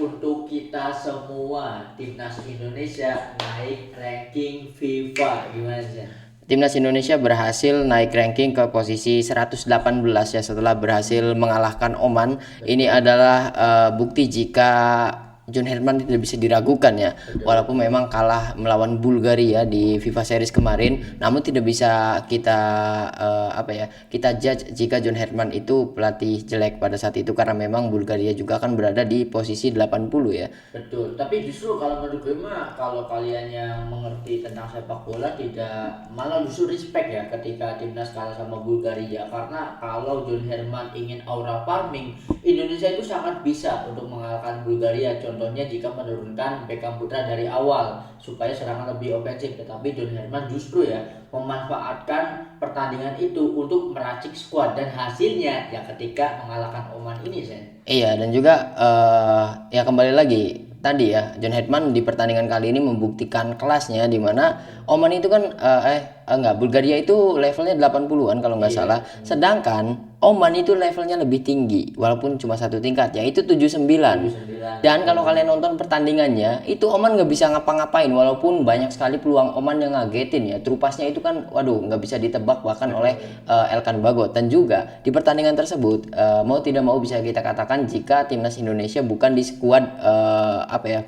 untuk kita semua, timnas Indonesia naik ranking FIFA, gimana sih? Timnas Indonesia berhasil naik ranking ke posisi 118 ya setelah berhasil mengalahkan Oman. Ini adalah bukti jika John Herman tidak bisa diragukan ya. Walaupun memang kalah melawan Bulgaria di FIFA Series kemarin, namun tidak bisa kita kita judge jika John Herman itu pelatih jelek pada saat itu, karena memang Bulgaria juga kan berada di posisi 80 ya. Betul, tapi justru kalau menurut gue mah, kalau kalian yang mengerti tentang sepak bola tidak, malah justru respect ya ketika timnas kalah sama Bulgaria, karena kalau John Herman ingin aura farming, Indonesia itu sangat bisa untuk mengalahkan Bulgaria. Contohnya jika menurunkan Beckham Putra dari awal supaya serangan lebih ofensif, tetapi John Herman justru ya memanfaatkan pertandingan itu untuk meracik skuad, dan hasilnya ya ketika mengalahkan Oman ini, Sen. Iya, dan juga ya kembali lagi tadi ya, John Hetman di pertandingan kali ini membuktikan kelasnya, di mana Oman itu kan enggak, Bulgaria itu levelnya 80-an kalau nggak salah. Sedangkan Oman itu levelnya lebih tinggi walaupun cuma satu tingkat, yaitu 79. Dan kalau kalian nonton pertandingannya, itu Oman nggak bisa ngapa-ngapain walaupun banyak sekali peluang Oman yang ngagetin ya. Trupasnya itu kan waduh nggak bisa ditebak bahkan oleh Elkan Bagot. Dan juga di pertandingan tersebut mau tidak mau bisa kita katakan jika timnas Indonesia bukan di skuad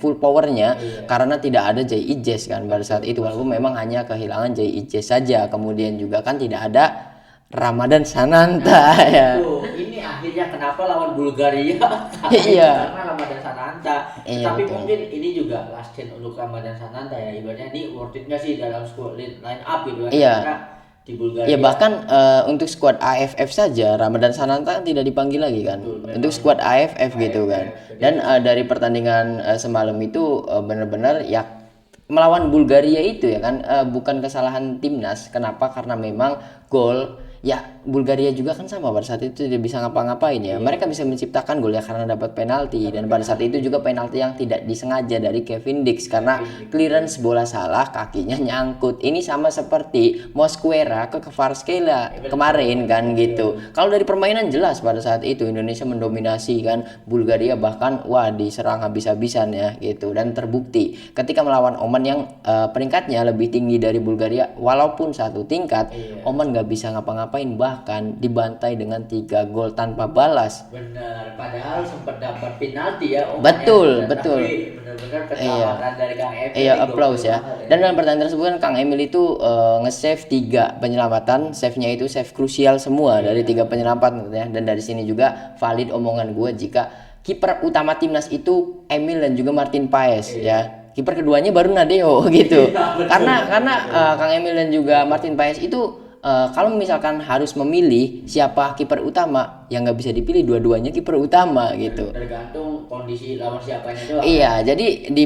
full powernya, karena tidak ada Jay Ijes kan pada saat itu, walaupun memang hanya kehilangan Jay Ijes saja. Kemudian juga kan tidak ada Ramadan Sananta ya. Ini akhirnya kenapa lawan Bulgaria Iya. karena Ramadan Sananta. Iya, Tapi betul. mungkin ini juga last chance untuk Ramadan Sananta ya, ibaratnya ini worth it nggak sih dalam squad line up gitu kan. Iya. Karena di Bulgaria Ya bahkan untuk skuad AFF saja Ramadan Sananta kan tidak dipanggil lagi kan. Untuk skuad AFF gitu kan. Dan dari pertandingan semalam itu benar-benar ya melawan Bulgaria itu ya kan bukan kesalahan timnas. Kenapa? Karena memang gol ya Bulgaria juga kan sama pada saat itu tidak bisa ngapa-ngapain ya. Mereka bisa menciptakan gol ya karena dapat penalti, dan pada saat itu juga penalti yang tidak disengaja dari Kevin Dix karena clearance bola salah, kakinya nyangkut. Ini sama seperti Mosquera ke Kvaratskhelia kemarin kan gitu. Kalau dari permainan jelas pada saat itu Indonesia mendominasi kan, Bulgaria bahkan wah diserang habis-habisan ya gitu, dan terbukti ketika melawan Oman yang peringkatnya lebih tinggi dari Bulgaria walaupun satu tingkat. Oman nggak bisa ngapa-ngapain, bahkan dibantai dengan 3 gol tanpa balas. benar, padahal sempat dapat penalti ya Betul, ya. betul. Tapi benar-benar kesalahan dari Kang Emil. Iya, applause ya. Dan dalam pertandingan tersebut kan Kang Emil itu nge-save 3 penyelamatan, save-nya itu save krusial semua dari 3 penyelamatan ya. Dan dari sini juga valid omongan gue jika kiper utama timnas itu Emil dan juga Martin Paes ya. Kiper keduanya baru Nadeo gitu. Karena Kang Emil dan juga Martin Paes itu kalau misalkan harus memilih siapa kiper utama, yang nggak bisa dipilih, dua-duanya kiper utama gitu. Tergantung kondisi lawan siapanya doang. Iya, jadi di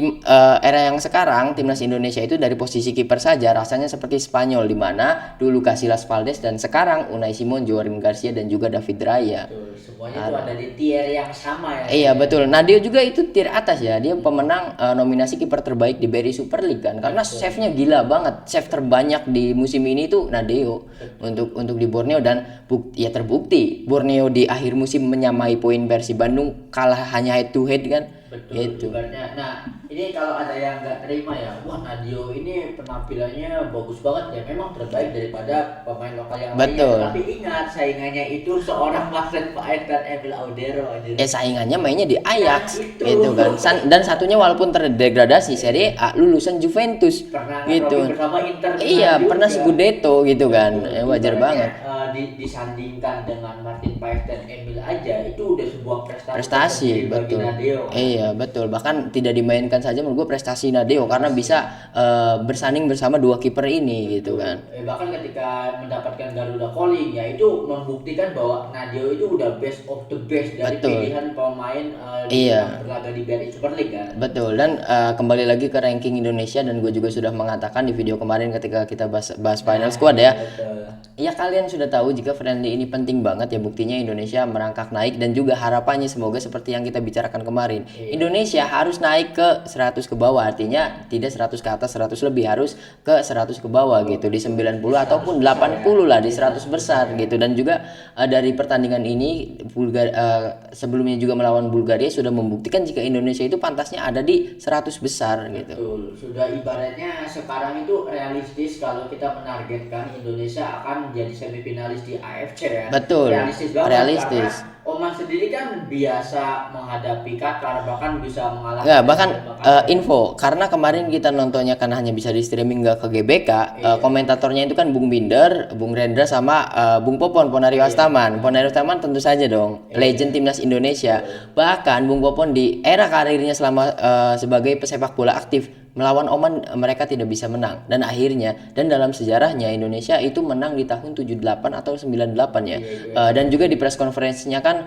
era yang sekarang timnas Indonesia itu dari posisi kiper saja rasanya seperti Spanyol, di mana dulu Casillas Valdes dan sekarang Unai Simon, Joaquim Garcia dan juga David Raya. Betul, semuanya itu ada di tier yang sama ya. Iya betul. Nadeo juga itu tier atas ya. Dia pemenang nominasi kiper terbaik di BRI Super League kan. Karena save-nya gila banget. Save terbanyak di musim ini tuh Nadeo untuk di Borneo, dan ya terbukti Borneo di akhir musim menyamai poin Persib Bandung, kalah hanya head to head kan. Betul, Gitu. ibaratnya. Nah, ini kalau ada yang nggak terima ya, wah Nadio ini penampilannya bagus banget ya, memang terbaik daripada pemain lokal yang Betul. lainnya. Tapi ingat, saingannya itu seorang Marcel Paes dan Emil Audero aja. Saingannya mainnya di Ajax Nah, gitu kan. Dan satunya walaupun terdegradasi Serie A, lulusan Juventus Pernah gitu. bersama Inter Iya, juga. pernah Scudetto gitu kan. Wajar Ibaratnya, banget. disandingkan dengan Martin Paes dan Emil aja, itu udah sebuah prestasi Prestasi, tersendiri bagi betul. Nadeo. Iya, betul. Bahkan tidak dimainkan saja menurut gue prestasi Nadeo karena bisa bersanding bersama 2 kiper ini gitu kan. Bahkan ketika mendapatkan Garuda Calling ya, itu membuktikan bahwa Nadeo itu udah best of the best dari Betul. pilihan pemain Iya. yang berlaga di BRI Super League kan. Betul. Dan kembali lagi ke ranking Indonesia, dan gue juga sudah mengatakan di video kemarin ketika kita bahas final squad ya. Betul. ya kalian sudah tahu jika friendly ini penting banget ya, buktinya Indonesia merangkak naik dan juga harapannya semoga seperti yang kita bicarakan kemarin. Indonesia harus naik ke 100 ke bawah, artinya tidak 100 ke atas, 100 lebih, harus ke 100 ke bawah gitu, di 90 ataupun 80 lah, di 100 besar gitu. Dan juga dari pertandingan ini sebelumnya juga melawan Bulgaria sudah membuktikan jika Indonesia itu pantasnya ada di 100 besar gitu. Betul, sudah ibaratnya sekarang itu realistis kalau kita menargetkan Indonesia akan menjadi semifinalis di AFC ya. Betul, Realistis banget realistis. karena Oman sendiri kan biasa menghadapi Qatar, bahkan bisa mengalahkan. Nggak, bahkan info, karena kemarin kita nontonnya kan hanya bisa di streaming nggak ke GBK, komentatornya itu kan Bung Binder, Bung Rendra sama Bung Popon, Ponario Astaman. Ponario Astaman tentu saja dong, legend timnas Indonesia. Bahkan Bung Popon di era karirnya selama sebagai pesepak bola aktif melawan Oman mereka tidak bisa menang, dan akhirnya dan dalam sejarahnya Indonesia itu menang di tahun 78 atau 98 ya. Dan juga di press conference-nya kan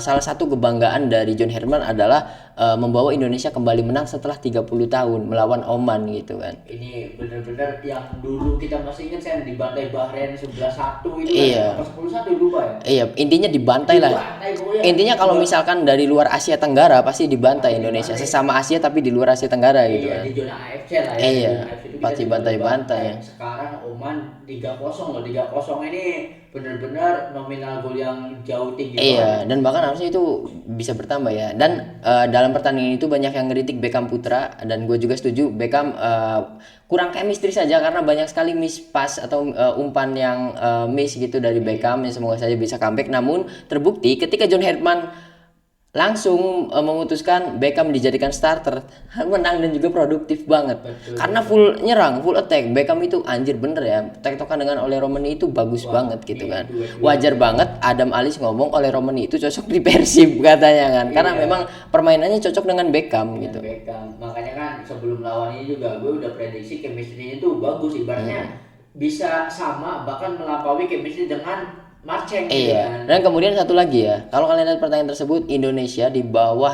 salah satu kebanggaan dari John Herman adalah membawa Indonesia kembali menang setelah 30 tahun melawan Oman gitu kan. Ini benar-benar yang dulu kita masih ingat, saya dibantai Bahrain 11-1 itu Iya. apa 10-1 lupa ya. Iya, intinya dibantai lah. Dibantai pokoknya. Intinya kalau misalkan dari luar Asia Tenggara pasti dibantai Indonesia, sesama Asia tapi di luar Asia Tenggara gitu Iya, kan. di zona AFC lah ya. Iya, Di zona AFC itu kita pasti juga bantai-bantai ya. Sekarang Oman 3-0 loh. 3-0 ini benar-benar nominal gol yang jauh tinggi Iya, dan bahkan harusnya itu bisa bertambah ya. Dan dalam pertandingan itu banyak yang ngeritik Beckham Putra, dan gue juga setuju Beckham kurang chemistry saja karena banyak sekali miss pass atau umpan yang miss gitu dari Beckham, yang semoga saja bisa comeback. Namun terbukti ketika John Herman langsung memutuskan Beckham dijadikan starter, menang dan juga produktif banget. Karena full nyerang, full attack. Beckham itu anjir bener ya, tektokan dengan Ole Romani itu bagus banget gitu kan. Wajar banget Adam Alis ngomong Ole Romani itu cocok di Persib katanya kan, karena memang permainannya cocok dengan Beckham gitu. Beckham. Makanya kan sebelum lawan ini juga gue udah prediksi chemistry-nya itu bagus, ibaratnya bisa sama bahkan melampaui chemistry dengan Marceng gitu Iya, kan. dan kemudian satu lagi ya, kalau kalian lihat pertandingan tersebut, Indonesia di bawah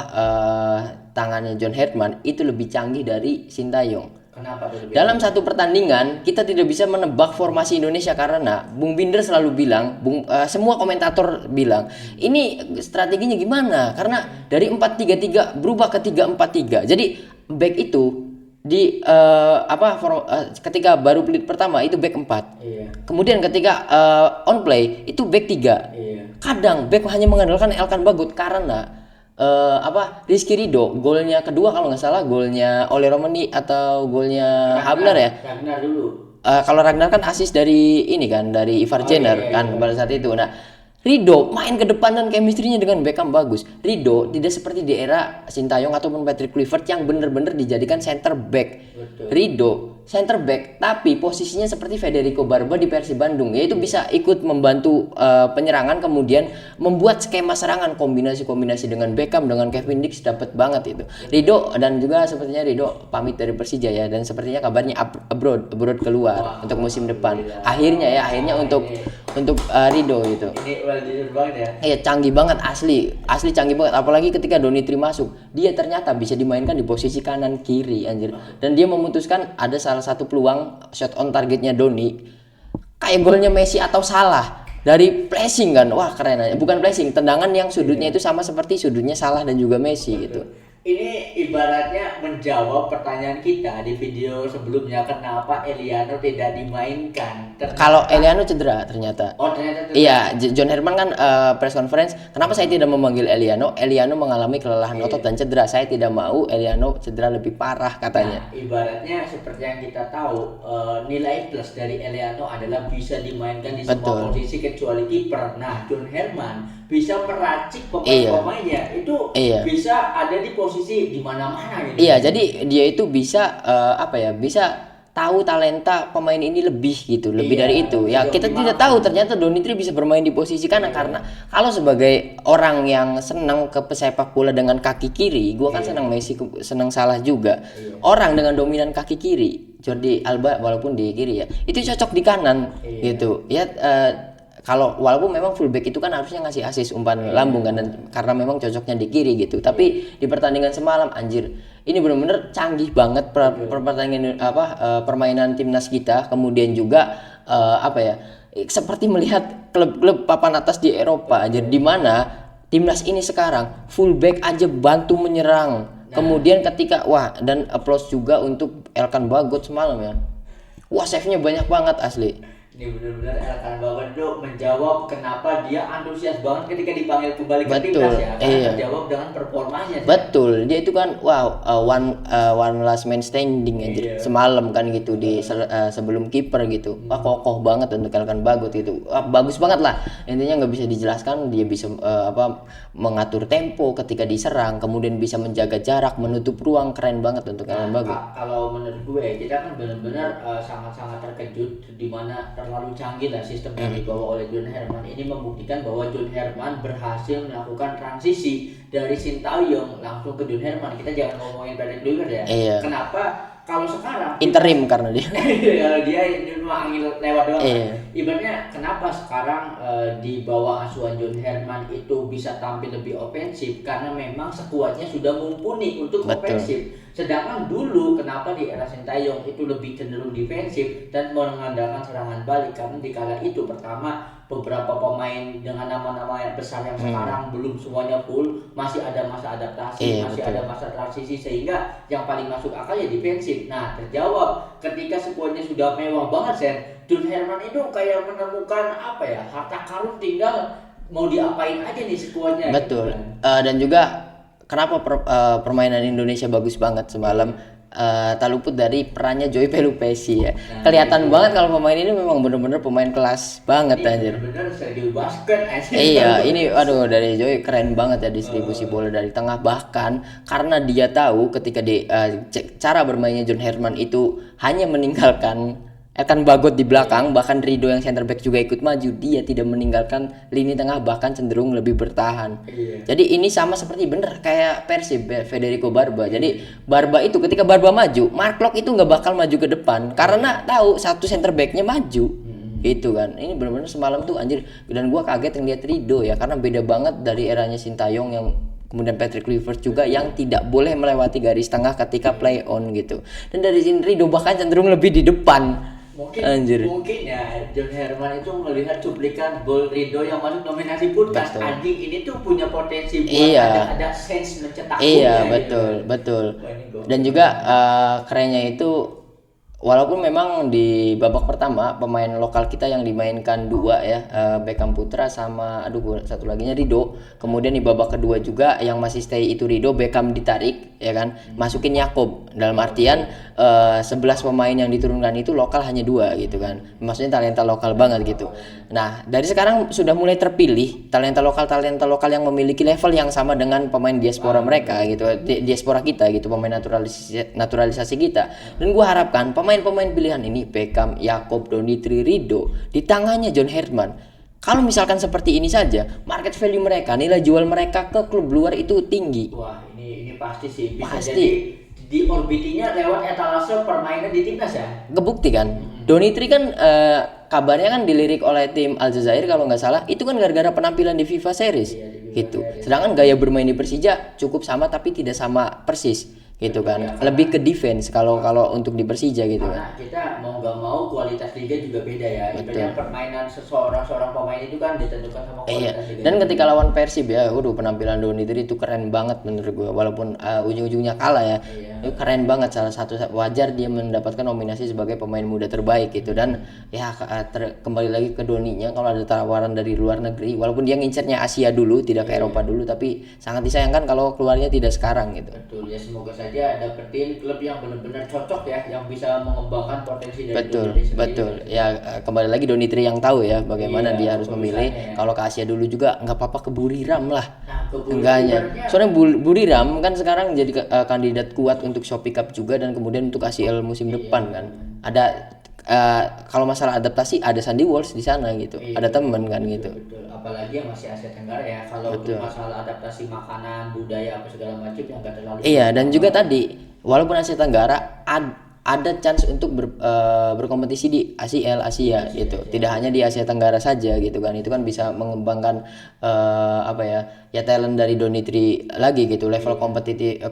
tangannya John Herman itu lebih canggih dari Sintayong. Kenapa tuh? Dalam satu pertandingan kita tidak bisa menebak formasi Indonesia karena Bung Binder selalu bilang, semua komentator bilang, ini strateginya gimana? Karena dari 4-3-3 berubah ke 3-4-3. Jadi back itu di ketika baru pelit pertama itu back 4. Iya. Kemudian ketika on play itu back 3. Iya. Kadang back hanya mengandalkan Elkan Bagot karena Rizky Ridho golnya kedua kalau nggak salah, golnya Ole Romani atau golnya Habner ya. Ragnar dulu. Kalau Ragnar kan asis dari ini kan, dari Ivar Jenner kan pada saat itu. Nah, Ridho main ke depan dan chemistry-nya dengan Beckham bagus. Ridho tidak seperti di era Sintayong ataupun Patrick Kluivert yang benar-benar dijadikan center back. Betul. Ridho center back tapi posisinya seperti Federico Barba di Persib Bandung, yaitu bisa ikut membantu penyerangan, kemudian membuat skema serangan kombinasi-kombinasi dengan Beckham dengan Kevin Dix, dapat banget itu. Ridho, dan juga sepertinya Ridho pamit dari Persija ya, dan sepertinya kabarnya abroad keluar untuk musim depan. Akhirnya untuk Ridho gitu. Ini well deserved banget ya. Iya, canggih banget, asli canggih banget. Apalagi ketika Donitri masuk, dia ternyata bisa dimainkan di posisi kanan kiri anjir. Dan dia memutuskan ada salah satu peluang shot on targetnya Doni, kayak golnya Messi atau Salah dari flashing kan. Wah, keren aja. Bukan flashing, tendangan yang sudutnya itu sama seperti sudutnya Salah dan juga Messi gitu. Ini ibaratnya menjawab pertanyaan kita di video sebelumnya, kenapa Eliano tidak dimainkan. Kalau Eliano cedera ternyata. Oh, ternyata Iya, John Herman kan press conference, kenapa saya tidak memanggil Eliano? Eliano mengalami kelelahan otot dan cedera. Saya tidak mau Eliano cedera lebih parah katanya. Nah, ibaratnya seperti yang kita tahu, nilai plus dari Eliano adalah bisa dimainkan di semua posisi kecuali kiper. Nah, John Herman bisa meracik pemain-pemainnya itu bisa ada di posisi di mana-mana gitu. Iya, jadi dia itu bisa bisa tahu talenta pemain ini lebih gitu, lebih dari itu. Ya kita tidak tahu ternyata Donitri bisa bermain di posisi kanan karena kalau sebagai orang yang senang ke pesepak bola dengan kaki kiri, gua kan senang Messi, senang Salah juga. Orang dengan dominan kaki kiri, Jordi Alba walaupun di kiri ya, itu cocok di kanan gitu. Ya kalau walaupun memang fullback itu kan harusnya ngasih asis umpan lambung kan, dan karena memang cocoknya di kiri gitu. Tapi di pertandingan semalam anjir, ini benar-benar canggih banget pertandingan permainan timnas kita. Kemudian juga apa ya, seperti melihat klub-klub papan atas di Eropa aja, di mana timnas ini sekarang fullback aja bantu menyerang. Kemudian ketika dan applause juga untuk Elkan Bagot semalam ya. Wah, save-nya banyak banget asli. Ini benar-benar Elkan Bagot itu menjawab kenapa dia antusias banget ketika dipanggil kembali ke timnas ya, karena terjawab dengan performanya. Betul, dia itu kan one last man standing aja semalam kan gitu di sebelum kiper gitu. Wah, kokoh banget untuk Elkan Bagot gitu. Bagus banget lah. Intinya nggak bisa dijelaskan, dia bisa mengatur tempo ketika diserang, kemudian bisa menjaga jarak, menutup ruang, keren banget untuk Elkan Bagot. Kalau menurut gue kita kan benar-benar sangat-sangat terkejut di mana terlalu canggih lah sistem yang dibawa oleh John Herman ini, membuktikan bahwa John Herman berhasil melakukan transisi dari Sintayong langsung ke John Herman. Kita jangan ngomongin Patrick Kluivert ya. Kenapa? Kalau sekarang interim karena dia kalau dia cuma angin lewat doang. Ibaratnya kenapa sekarang di bawah asuhan John Herman itu bisa tampil lebih ofensif, karena memang sekuatnya sudah mumpuni untuk ofensif. Sedangkan dulu kenapa di era Sintayong itu lebih cenderung defensif dan mengandalkan serangan balik, karena di kala itu pertama beberapa pemain dengan nama-nama yang besar yang sekarang belum semuanya full, masih ada masa adaptasi, ada masa transisi, sehingga yang paling masuk akal ya defensif. Nah, terjawab ketika skuadnya sudah mewah banget, Sen. John Herman itu kayak menemukan harta karun, tinggal mau diapain aja nih skuadnya. Betul. Gitu kan? Dan juga kenapa permainan Indonesia bagus banget semalam? Tak luput dari perannya Joy Pelupesi ya. Kelihatan banget kalau pemain ini memang benar-benar pemain kelas banget anjir. Benar serius basket anjir. Iya, ini dari Joy keren banget ya distribusi bola dari tengah, bahkan karena dia tahu ketika cara bermainnya John Herman itu hanya meninggalkan Elkan Bagot di belakang, bahkan Rido yang center back juga ikut maju, dia tidak meninggalkan lini tengah, bahkan cenderung lebih bertahan. Jadi ini sama seperti kayak Persib Federico Barba. Jadi Barba itu ketika Barba maju, Mark Locke itu nggak bakal maju ke depan karena tahu satu center backnya maju. Gitu kan. Ini benar-benar semalam tuh anjir, dan gua kaget ngeliat Rido ya, karena beda banget dari eranya Sintayong yang kemudian Patrick Kluivert juga yang tidak boleh melewati garis tengah ketika play on gitu. Dan dari sini Rido bahkan cenderung lebih di depan. Mungkin ya John Herman itu melihat cuplikan gol Rido yang masuk nominasi Putas. Anjing ini tuh punya potensi buat ada sense mencetak gol. Iya, betul. Dan juga kerennya itu walaupun memang di babak pertama pemain lokal kita yang dimainkan dua ya, Beckham Putra sama satu laginya Rido. Kemudian di babak kedua juga yang masih stay itu Rido, Beckham ditarik ya kan, masukin Yakob. Dalam artian 11 pemain yang diturunkan itu lokal hanya 2 gitu kan. Maksudnya talenta lokal banget gitu. Nah, dari sekarang sudah mulai terpilih talenta lokal yang memiliki level yang sama dengan pemain diaspora mereka gitu, diaspora kita gitu, pemain naturalisasi kita. Dan gua harapkan pemain-pemain pilihan ini Beckham, Yakob, Donitri, Rido di tangannya John Herman. Kalau misalkan seperti ini saja, market value mereka, nilai jual mereka ke klub luar itu tinggi. Wah, ini pasti sih bisa jadi diorbitinya lewat etalase permainan di timnas ya. Kebukti kan. Donitri kan kabarnya kan dilirik oleh tim Aljazair kalau nggak salah, itu kan gara-gara penampilan di FIFA Series gitu. Sedangkan gaya bermain di Persija cukup sama tapi tidak sama persis gitu kan, lebih ke defense kalau untuk di Persija gitu kan. Kita mau nggak mau kualitas liga juga beda ya. Ibaratnya permainan seorang pemain itu kan ditentukan sama kualitas liga. Dan ketika lawan Persib ya, penampilan Donitri itu keren banget menurut gue, walaupun ujung-ujungnya kalah ya. Itu keren banget, salah satu wajar dia mendapatkan nominasi sebagai pemain muda terbaik gitu. Dan ya kembali lagi ke Doninya, kalau ada tawaran dari luar negeri, walaupun dia ngincernya Asia dulu, tidak ke Eropa dulu, tapi sangat disayangkan kalau keluarnya tidak sekarang gitu. Betul ya, semoga saja dapetin klub yang benar-benar cocok ya, yang bisa mengembangkan potensi dari Donitri sendiri. Betul. Ya kembali lagi Donitri yang tahu ya bagaimana dia harus memilih. Kalau ke Asia dulu juga nggak apa-apa, ke Buriram lah. Enggaknya. Soalnya Buriram kan sekarang jadi kandidat kuat untuk Shopee Cup juga, dan kemudian untuk ACL musim depan kan. Ada kalau masalah adaptasi ada Sandy Walsh di sana gitu. Ada teman kan gitu. Betul. Apalagi yang masih Asia Tenggara ya. Kalau untuk masalah adaptasi makanan, budaya apa segala macam yang enggak terlalu. Iya, dan juga tadi walaupun Asia Tenggara ada chance untuk berkompetisi di Asia gitu. Tidak hanya di Asia Tenggara saja gitu kan. Itu kan bisa mengembangkan ya talent dari Donitri lagi gitu. Level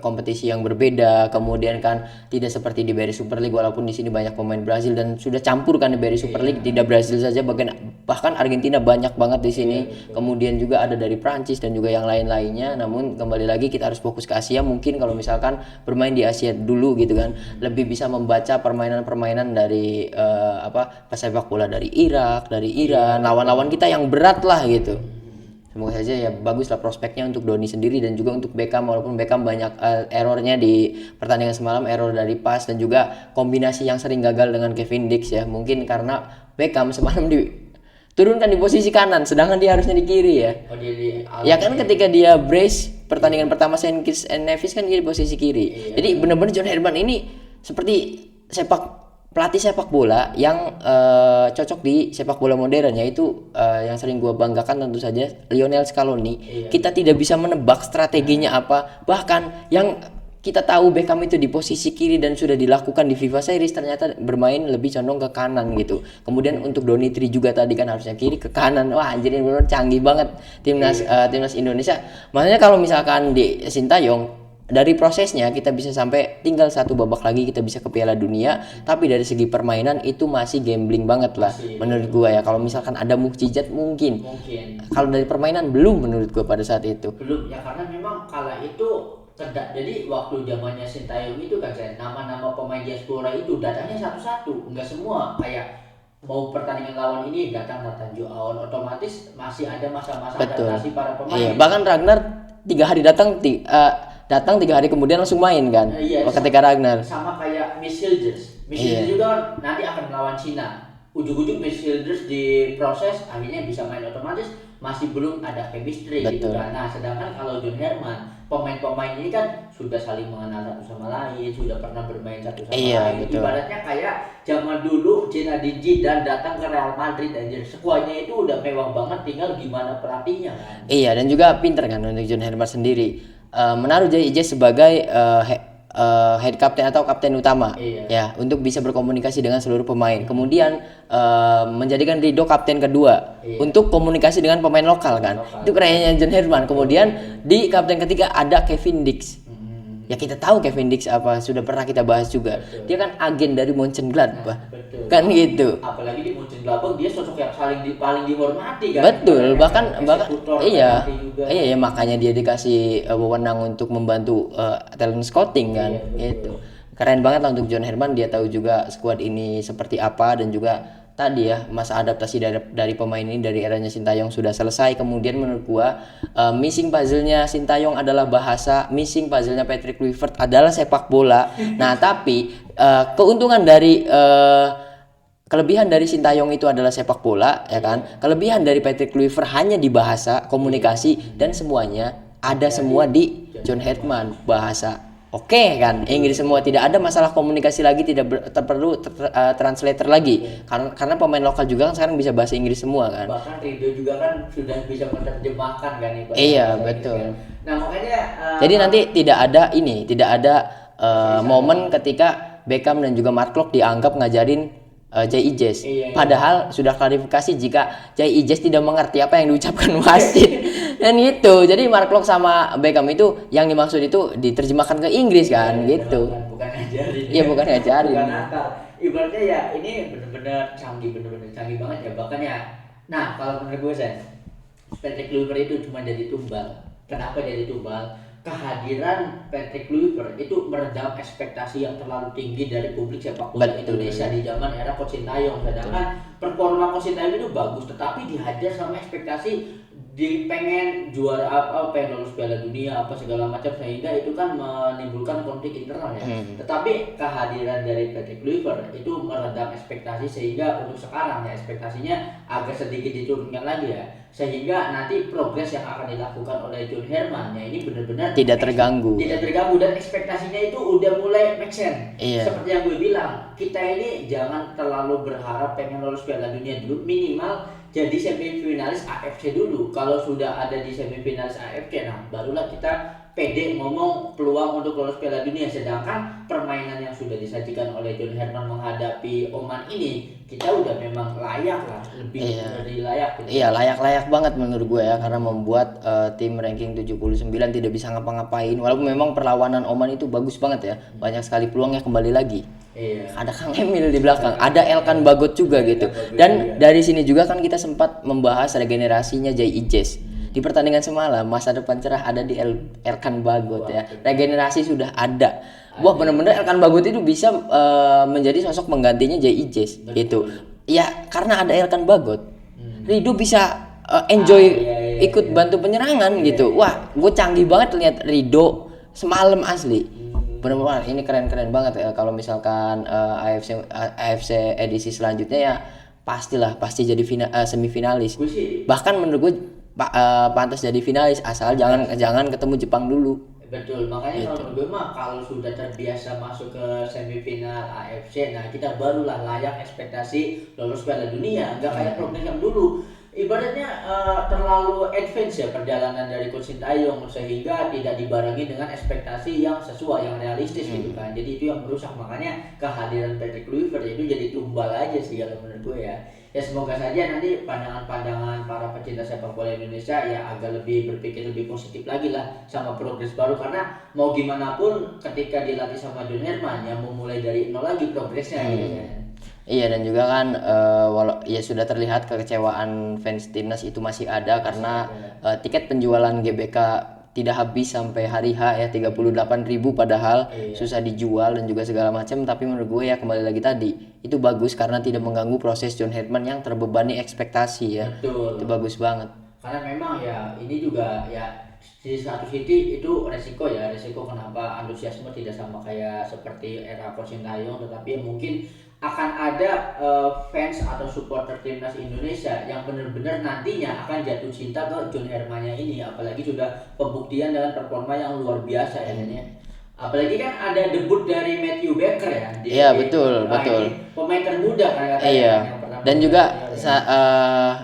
kompetisi yang berbeda. Kemudian kan tidak seperti di BRI Super League, walaupun di sini banyak pemain Brazil dan sudah campur kan di BRI Super League. Tidak Brazil saja, bahkan Argentina banyak banget di sini. Kemudian juga ada dari Prancis dan juga yang lain-lainnya. Namun kembali lagi kita harus fokus ke Asia. Mungkin kalau misalkan bermain di Asia dulu gitu kan, lebih bisa membaca permainan-permainan dari pesepak bola dari Irak, dari Iran, lawan-lawan kita yang berat lah gitu. Semoga saja ya bagus lah prospeknya untuk Doni sendiri dan juga untuk Beckham, walaupun Beckham banyak errornya di pertandingan semalam, error dari pas dan juga kombinasi yang sering gagal dengan Kevin Dix ya. Mungkin karena Beckham semalam diturunkan di posisi kanan sedangkan dia harusnya di kiri ya. Ya kan ketika dia brace pertandingan pertama Saint Kitts and Nevis kan dia di posisi kiri. Jadi benar-benar John Herdman ini seperti pelatih sepak bola yang cocok di sepak bola modern, yaitu yang sering gue banggakan tentu saja Lionel Scaloni. Kita tidak bisa menebak strateginya apa, bahkan yang kita tahu Beckham itu di posisi kiri dan sudah dilakukan di FIFA Series, ternyata bermain lebih condong ke kanan gitu. Kemudian untuk Donitri juga tadi kan harusnya kiri ke kanan. Wah anjir, benar canggih banget timnas Indonesia. Makanya kalau misalkan di Sintayong, dari prosesnya kita bisa sampai tinggal satu babak lagi kita bisa ke Piala Dunia, tapi dari segi permainan itu masih gambling banget lah menurut gua ya. Kalau misalkan ada mukjizat mungkin. Kalau dari permainan belum menurut gua pada saat itu. Belum ya, karena memang kala itu jadi waktu zamannya Sintayong itu kan nama-nama pemain diaspora itu datangnya satu-satu, enggak semua kayak mau pertandingan lawan ini datang Nathan Joaon, otomatis masih ada masa-masa adaptasi para pemain. Iya, bahkan Ragnar 3 hari datang 3 hari kemudian langsung main kan. Ketika Ragnar sama kayak Miss Childers juga nanti akan melawan Cina. Ujung-ujung Miss Childers diproses akhirnya bisa main, otomatis masih belum ada chemistry gitu kan. Nah sedangkan kalau John Herdman, pemain-pemain ini kan sudah saling mengenal satu sama lain, sudah pernah bermain satu sama lain. Betul. Ibaratnya kayak zaman dulu Zinedine Zidane datang ke Real Madrid aja, skuadnya itu udah mewah banget, tinggal gimana pelatihnya kan. Iya, dan juga pinter kan untuk John Herdman sendiri menaruh JIJ sebagai head captain atau kapten utama ya, untuk bisa berkomunikasi dengan seluruh pemain. Kemudian menjadikan Rido kapten kedua untuk komunikasi dengan pemain lokal kan. Itu kerennya John Herdman. Kemudian di kapten ketiga ada Kevin Dix. Ya kita tahu Kevin Dix apa, sudah pernah kita bahas juga. Dia kan agen dari Mönchengladbach. Kan gitu. Apalagi di Mönchengladbach dia sosok yang paling dihormati kan. Betul, bahkan iya makanya dia dikasih wewenang untuk membantu talent scouting kan. Itu. Keren banget lah untuk John Herdman, dia tahu juga skuad ini seperti apa, dan juga tadi ya masa adaptasi dari pemain ini dari eranya Sintayong sudah selesai. Kemudian menurut gua missing puzzle-nya Sintayong adalah bahasa, missing puzzle-nya Patrick Kluivert adalah sepak bola. Nah tapi keuntungan dari kelebihan dari Sintayong itu adalah sepak bola ya kan. Kelebihan dari Patrick Kluivert hanya di bahasa, komunikasi, dan semuanya ada semua di John Herdman, bahasa. Oke kan, Inggris semua, tidak ada masalah komunikasi lagi, tidak perlu translator lagi, karena pemain lokal juga kan sekarang bisa bahasa Inggris semua kan. Bahkan Rido juga kan sudah bisa menerjemahkan kan itu. Iya betul. Kan. Nah makanya jadi nanti tidak ada momen ketika Beckham dan juga Mark Klok dianggap ngajarin JIJ. Padahal sudah klarifikasi jika JIJ tidak mengerti apa yang diucapkan wasit. Dan itu, jadi Mark Klok sama Beckham itu yang dimaksud itu diterjemahkan ke Inggris kan, gitu. Bukan ngajarin. Iya, bukan ngajarin. Bukan nakal. Ibaratnya ya ini benar-benar canggih banget ya. Bahkan ya, nah kalau menurut gue Patrick Kluivert itu cuma jadi tumbal. Kenapa jadi tumbal? Kehadiran Patrick Kluivert itu meredam ekspektasi yang terlalu tinggi dari publik sepak bola Indonesia di zaman era Coach Sintayong. Sedangkan performa Coach Sintayong itu bagus, tetapi dihajar sama ekspektasi pengen juara apa, pengen lolos Piala Dunia apa segala macam, sehingga itu kan menimbulkan konflik internal ya. Tetapi kehadiran dari Patrick Kluivert itu meredam ekspektasi, sehingga untuk sekarang ya ekspektasinya agak sedikit diturunkan lagi ya, sehingga nanti progres yang akan dilakukan oleh John Herdman ya ini benar-benar tidak terganggu dan ekspektasinya itu udah mulai make sense. Seperti yang gue bilang, kita ini jangan terlalu berharap pengen lolos Piala Dunia dulu, minimal jadi semifinalis AFC dulu. Kalau sudah ada di semifinalis AFC, nah barulah kita pede ngomong peluang untuk lolos Piala Dunia, sedangkan permainan yang sudah disajikan oleh John Herman menghadapi Oman ini kita udah memang layak lah, lebih dari layak gitu. Iya, layak banget menurut gue ya, karena membuat tim ranking 79 tidak bisa ngapa-ngapain, walaupun memang perlawanan Oman itu bagus banget ya, banyak sekali peluangnya. Kembali lagi ada Kang Emil di belakang, ada Elkan Bagot juga gitu. Dan dari sini juga kan kita sempat membahas regenerasinya Jay Ijes. Di pertandingan semalam, masa depan cerah ada di Elkan Bagot ya. Regenerasi sudah ada. Wah, benar-benar Elkan Bagot itu bisa menjadi sosok penggantinya Jay Ijes gitu. Ya, karena ada Elkan Bagot, Rido bisa enjoy ikut bantu penyerangan gitu. Wah, gue canggih banget lihat Rido semalam asli. Benar-benar ini keren-keren banget ya. Kalau misalkan AFC edisi selanjutnya ya pasti jadi semifinalis. Bahkan menurut gue pantas jadi finalis, asal jangan ketemu Jepang dulu. Betul, makanya kalau menurut gue mah kalau sudah terbiasa masuk ke semifinal AFC, nah kita barulah layak ekspektasi lolos Piala Dunia, nggak kayak progres yang dulu. Ibaratnya terlalu advance ya perjalanan dari Coach Sintayong, sehingga tidak dibarengi dengan ekspektasi yang sesuai, yang realistis gitu kan. Jadi itu yang merusak, makanya kehadiran Patrick Kluivert itu jadi tumbal aja sih kalau menurut gue ya. Ya semoga saja nanti pandangan-pandangan para pecinta sepak bola Indonesia ya agak lebih berpikir lebih positif lagi lah sama progres baru, karena mau gimana pun ketika dilatih sama John Herman ya memulai dari nol lagi progresnya gitu kan. Iya, dan juga kan ya sudah terlihat kekecewaan fans timnas itu masih ada karena tiket penjualan GBK tidak habis sampai hari H ya, 38.000 padahal susah dijual dan juga segala macam. Tapi menurut gue ya kembali lagi tadi itu bagus karena tidak mengganggu proses John Herman yang terbebani ekspektasi ya. Betul. Itu bagus banget. Karena memang ya ini juga ya di satu sisi itu resiko kenapa antusiasme tidak sama kayak seperti era Coach Sintayong, tetapi mungkin akan ada fans atau supporter timnas Indonesia yang benar-benar nantinya akan jatuh cinta ke John Hermannya ini, apalagi sudah pembuktian dengan performa yang luar biasa ya ini. Apalagi kan ada debut dari Matthew Baker ya. Iya, betul. Pemain termuda kan katanya. Iya. Dan juga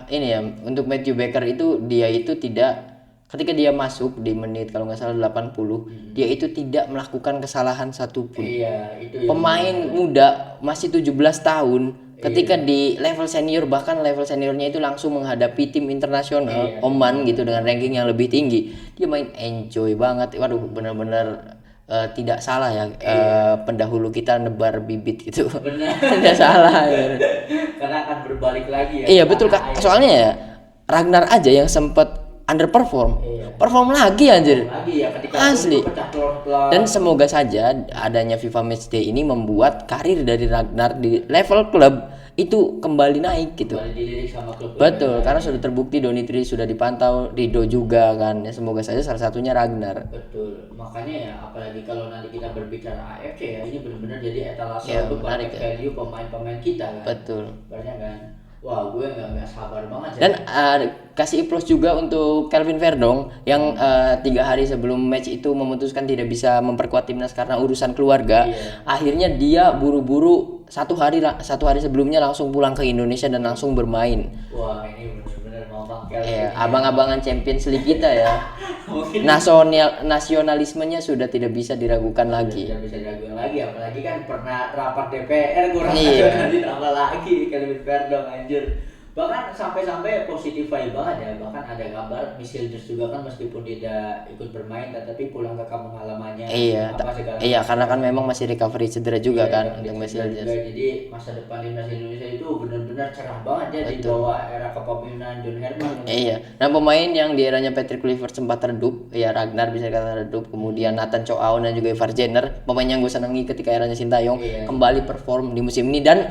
ini ya, untuk Matthew Baker itu dia itu tidak, ketika dia masuk di menit kalau nggak salah 80, dia itu tidak melakukan kesalahan satupun. Iya, itu pemain muda masih 17 tahun ketika di level senior, bahkan level seniornya itu langsung menghadapi tim internasional Oman gitu dengan ranking yang lebih tinggi, dia main enjoy banget. Waduh, benar-benar tidak salah ya, pendahulu kita nebar bibit gitu. Benar. Tidak salah ya. Karena akan berbalik lagi ya. Iya betul Kak. Soalnya ya Ragnar aja yang sempat underperform, perform lagi anjir. Asli. Dan semoga saja adanya FIFA Matchday ini membuat karir dari Ragnar di level klub itu kembali naik gitu. Kembali dilirik sama klub. Betul, karena sudah terbukti Donitri sudah dipantau, Rido juga kan. Ya, semoga saja salah satunya Ragnar. Betul. Makanya ya apalagi kalau nanti kita berbicara AFC ya, ini benar-benar jadi etalase untuk menarik value pemain-pemain kita kan. Betul. Banyak kan. Wah, gue nggak sabar banget. Dan kasih plus juga untuk Kelvin Verdong yang 3 hari sebelum match itu memutuskan tidak bisa memperkuat timnas karena urusan keluarga. Akhirnya dia buru-buru satu hari sebelumnya langsung pulang ke Indonesia dan langsung bermain. Wah, ini benar-benar mau Bang Kelvin. Abang-abangan Champions League kita ya. Nasionalismenya sudah tidak bisa diragukan lagi. Tidak bisa diragukan lagi, apalagi kan pernah rapat DPR kurang ditambah lagi Kelvin Verdong anjir. Bahkan sampai positify banget ya, bahkan ada kabar Michilders juga kan meskipun tidak ikut bermain tetapi pulang ke kampung halamannya. Iya, karena kan memang masih recovery cedera juga kan untuk Michilders. Jadi masa depan timnas Indonesia itu benar-benar cerah banget ya di bawah era kepemimpinan John Herman. Iya. Nah, pemain yang di eranya Patrick Kluivert sempat redup, ya Ragnar bisa dikatakan redup, kemudian Nathan Chow dan juga Ivar Jenner, pemain yang gue senangi ketika eranya Sintayong kembali perform di musim ini. Dan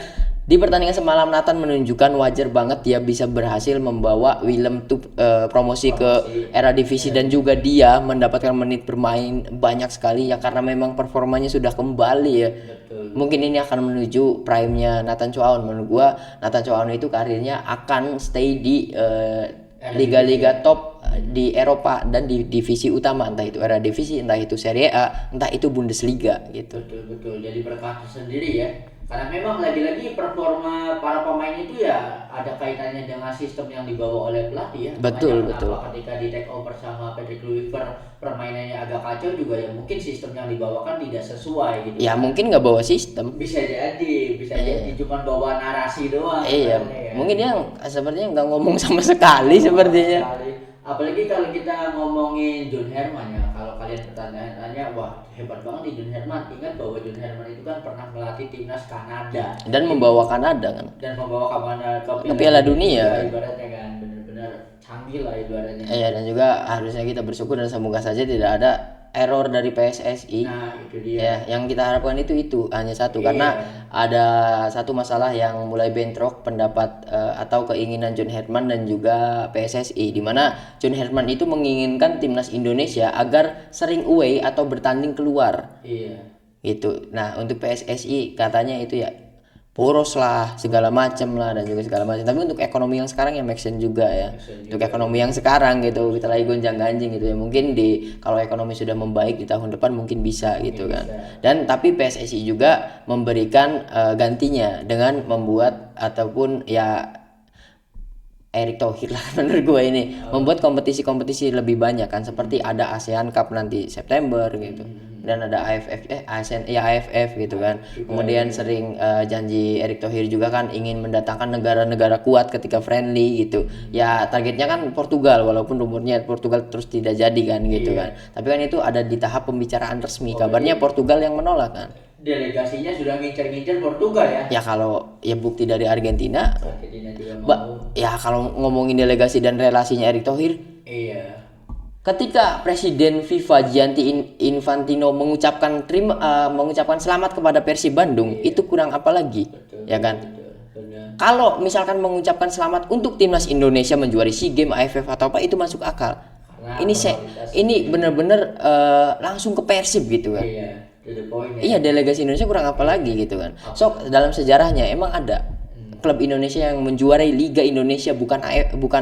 di pertandingan semalam Nathan menunjukkan wajar banget dia bisa berhasil membawa Willem tuh promosi ke era divisi, dan juga dia mendapatkan menit bermain banyak sekali ya karena memang performanya sudah kembali ya. Betul. Mungkin ini akan menuju prime-nya Nathan Chow. Menurut gua Nathan Chow itu karirnya akan stay di liga-liga top di Eropa dan di divisi utama, entah itu era divisi, entah itu Serie A, entah itu Bundesliga gitu. Betul. Jadi berkah sendiri ya. Karena memang lagi-lagi performa para pemain itu ya ada kaitannya dengan sistem yang dibawa oleh pelatih ya. Betul, Makanya betul. kenapa ketika di take over sama Patrick Kluivert permainannya agak kacau juga ya mungkin sistem yang dibawakan tidak sesuai gitu. Ya mungkin nggak bawa sistem. Bisa jadi cuma bawa narasi doang. Iya, Ya. mungkin dia sepertinya nggak ngomong sama sekali sepertinya. Sekali. Apalagi kalau kita ngomongin John Herman ya, kalau kalian pertanyaannya, wah hebat banget nih John Herman. Ingat bahwa John Herman itu kan pernah melatih timnas Kanada Dan membawa Kanada kan. dan membawa Kanada Ke Piala Dunia. Ibaratnya kan benar-benar canggih lah ibaratnya. Iya, dan juga harusnya kita bersyukur dan semoga saja tidak ada error dari PSSI. Nah itu dia. Ya, yang kita harapkan itu hanya satu, karena ada satu masalah yang mulai bentrok pendapat atau keinginan John Herman dan juga PSSI, di mana John Herman itu menginginkan timnas Indonesia agar sering away atau bertanding keluar. Iya. Gitu. Nah, untuk PSSI katanya itu ya boros lah, segala macam lah dan juga segala macam. Tapi untuk ekonomi yang sekarang ya make sense juga ya. Untuk ekonomi yang sekarang gitu, kita lagi gonjang-ganjing gitu ya. Mungkin kalau ekonomi sudah membaik di tahun depan mungkin bisa gitu kan. Dan tapi PSSI juga memberikan gantinya dengan membuat ataupun ya Erick Thohir lah menurut gue ini membuat kompetisi-kompetisi lebih banyak kan, seperti ada ASEAN Cup nanti September gitu, dan ada AFF gitu kan. Kemudian sering janji Erick Thohir juga kan ingin mendatangkan negara-negara kuat ketika friendly gitu ya. Targetnya kan Portugal, walaupun rumornya Portugal terus tidak jadi kan gitu kan, tapi kan itu ada di tahap pembicaraan resmi. Kabarnya Portugal yang menolak kan. Delegasinya sudah ngincer-ngincer Portugal ya. Ya kalau ya bukti dari Argentina. Argentina juga mau. Ya kalau ngomongin delegasi dan relasinya Erick Thohir, Iya. ketika Presiden FIFA Gianni Infantino mengucapkan selamat kepada Persib Bandung, itu kurang apa lagi? Ya kan? Benar. Kalau misalkan mengucapkan selamat untuk timnas Indonesia menjuari SEA Games, AFF atau apa, itu masuk akal. Karena Ini benar-benar langsung ke Persib gitu kan. Iya, to the point ya. Iya, delegasi Indonesia kurang apa lagi gitu kan. So dalam sejarahnya emang ada klub Indonesia yang menjuarai Liga Indonesia bukan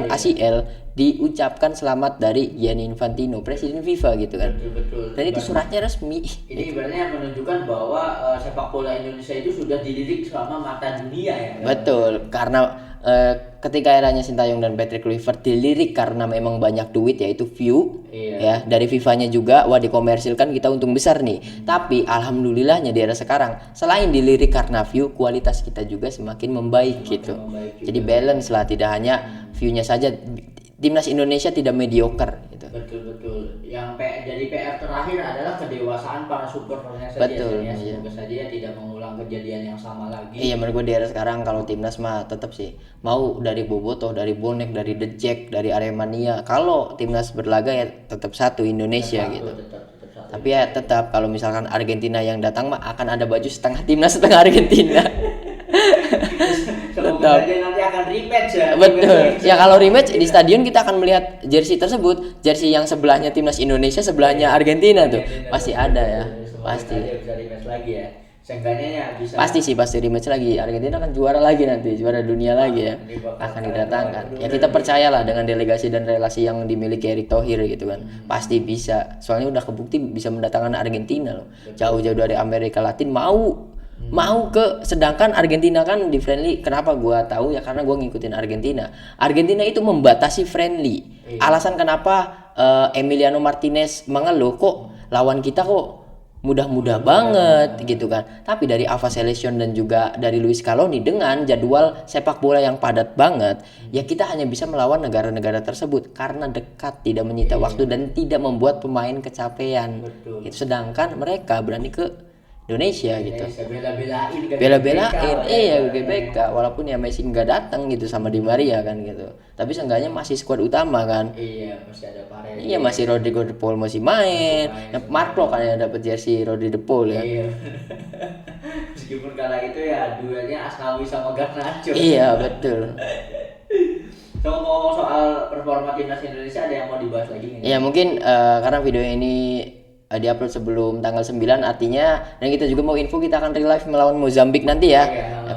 ACL diucapkan selamat dari Gianni Infantino, Presiden FIFA gitu kan. Betul. Dan itu suratnya resmi. Ini ibaratnya menunjukkan bahwa sepak bola Indonesia itu sudah dilirik selama mata dunia ya. Kan? Betul, karena ketika eranya Sintayong dan Patrick Kluivert dilirik karena memang banyak duit, yaitu view. Iya. Ya, dari FIFA-nya juga, wah dikomersilkan, kita untung besar nih. Tapi alhamdulillahnya di era sekarang, selain dilirik karena view, kualitas kita juga semakin membaik gitu. Jadi balance lah, tidak hanya view-nya saja. Timnas Indonesia tidak mediocre gitu. Betul. Yang jadi PR terakhir adalah kedewasaan para supporternya saja. Betul, Ya. iya. Semoga saja tidak mengulang kejadian yang sama lagi. Iya, menurut gue di era sekarang kalau timnas mah tetap sih mau dari Bobotoh, dari Bonek, dari The Jack, dari Aremania. Kalau timnas berlaga ya tetap satu Indonesia gitu. Tetap satu. Tapi ya tetap kalau misalkan Argentina yang datang mah akan ada baju setengah timnas setengah Argentina. Semoga saja nanti akan rematch ya. Betul. Ya kalau rematch di stadion kita akan melihat jersey tersebut, jersey yang sebelahnya timnas Indonesia, sebelahnya Argentina tuh. Pasti ada ya. Pasti. Bisa rematch lagi ya. Seenggaknya ya bisa. Pasti rematch lagi. Argentina kan juara lagi nanti, juara dunia lagi ya. Akan didatangkan. Ya kita percayalah dengan delegasi dan relasi yang dimiliki Erick Thohir gitu kan. Pasti bisa. Soalnya udah kebukti bisa mendatangkan Argentina loh. Jauh-jauh dari Amerika Latin mau sedangkan Argentina kan di friendly. Kenapa gua tahu ya, karena gua ngikutin Argentina. Argentina itu membatasi friendly. Alasan kenapa Emiliano Martinez mengeluh, kok lawan kita kok mudah-mudah banget gitu kan. Tapi dari Alpha Selection dan juga dari Luis Scaloni dengan jadwal sepak bola yang padat banget, ya kita hanya bisa melawan negara-negara tersebut karena dekat, tidak menyita waktu dan tidak membuat pemain kecapean. Gitu. Sedangkan mereka berani ke Indonesia gitu. Bela-belain, iya GBK, walaupun ya Messi nggak datang gitu sama Di Maria kan gitu. Tapi seenggaknya masih skuad utama kan. Iya, masih ada Paredes. Iya, masih Rodrigo De Paul masih main. Marco kan yang dapat jersey Rodrigo De Paul ya. Iya. Meskipun kala itu ya duelnya Asnawi sama Garnacho. Iya, betul. So, ngomong soal performa timnas Indonesia, ada yang mau dibahas lagi nggak? Iya, mungkin karena video ini diupload sebelum tanggal 9, artinya, dan kita juga mau info kita akan relive melawan Mozambik nanti ya.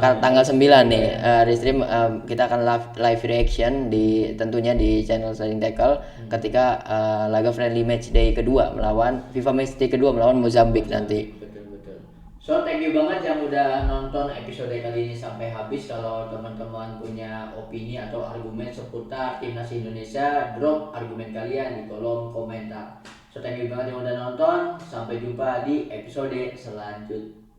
Tanggal 9 nih restream, kita akan live reaction tentunya di channel Sliding Tackle ketika laga friendly match day kedua melawan FIFA match day kedua melawan Mozambik nanti. Betul. So thank you banget yang udah nonton episode kali ini sampai habis. Kalau teman-teman punya opini atau argumen seputar timnas Indonesia, drop argumen kalian di kolom komentar. So thank you banget yang udah nonton. Sampai jumpa di episode selanjutnya.